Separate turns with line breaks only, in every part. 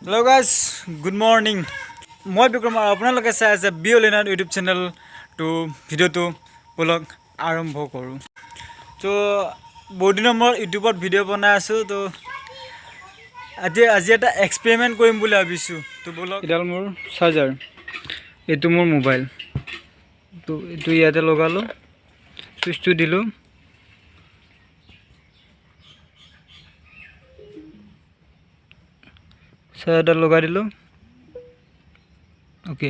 Hello guys, good morning. মই বিক্ৰম আৰু আপোনালোকে চাই আছে allin ইউটিউব চেনেল তো ভিডিঅ'টো ব্লগ আৰম্ভ কৰোঁ। তো বহুত দিনৰ মই ইউটিউবত ভিডিঅ' বনাই আছোঁ। তো আজি এটা এক্সপেৰিমেণ্ট কৰিম বুলি ভাবিছোঁ। তো ব্লগ এডাল মোৰ চাৰ্জাৰ, এইটো মোৰ মোবাইল। তো এইটো ইয়াতে লগালোঁ, চুইচটো দিলোঁ। চাৰ্জাৰডাল লগাই দিলোঁ। ওকে,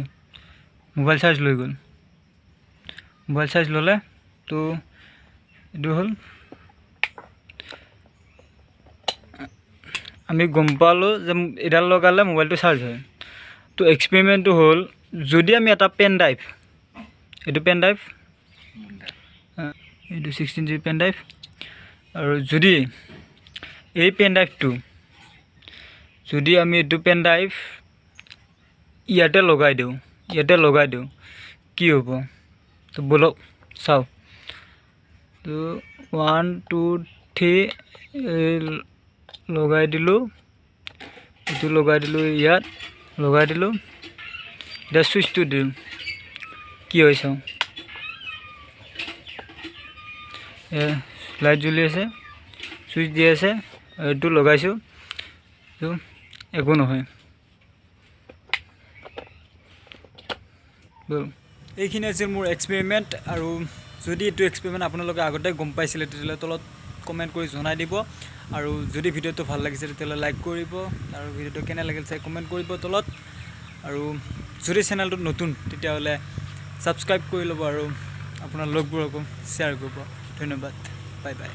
মোবাইল চাৰ্জ লৈ গ'ল। মোবাইল চাৰ্জ ল'লে তো এইটো হ'ল, আমি গম পালোঁ যে এডাল লগালে মোবাইলটো চাৰ্জ হয়। তো এক্সপেৰিমেণ্টটো হ'ল, যদি আমি এটা পেনড্ৰাইভ, এইটো পেনড্ৰাইভ, এইটো 16 GB পেনড্ৰাইভ, আৰু যদি এই পেনড্ৰাইভটো যদি আমি এইটো পেনড্ৰাইভ ইয়াতে লগাই দিওঁ কি হ'ব? তো বলক চাওঁ। তো 1 2 3 লগাই দিলোঁ, এইটো লগাই দিলোঁ, ইয়াত লগাই দিলোঁ। এতিয়া চুইচটো দিওঁ, কি হয় চাওঁ। লাইট জ্বলি আছে, চুইচ দি আছে, এইটো লগাইছোঁ, তো একো নহয়। এইখিনি আছিল মোৰ এক্সপেৰিমেণ্ট। আৰু যদি এইটো এক্সপেৰিমেণ্ট আপোনালোকে আগতে গম পাইছিলে তেতিয়াহ'লে তলত কমেণ্ট কৰি জনাই দিব। আৰু যদি ভিডিঅ'টো ভাল লাগিছে তেতিয়াহ'লে লাইক কৰিব, আৰু ভিডিঅ'টো কেনে লাগিল চাই কমেণ্ট কৰিব তলত। আৰু যদি চেনেলটোত নতুন তেতিয়াহ'লে ছাবস্ক্ৰাইব কৰি ল'ব আৰু আপোনাৰ লগবোৰকো শ্বেয়াৰ কৰিব। ধন্যবাদ, বাই বাই।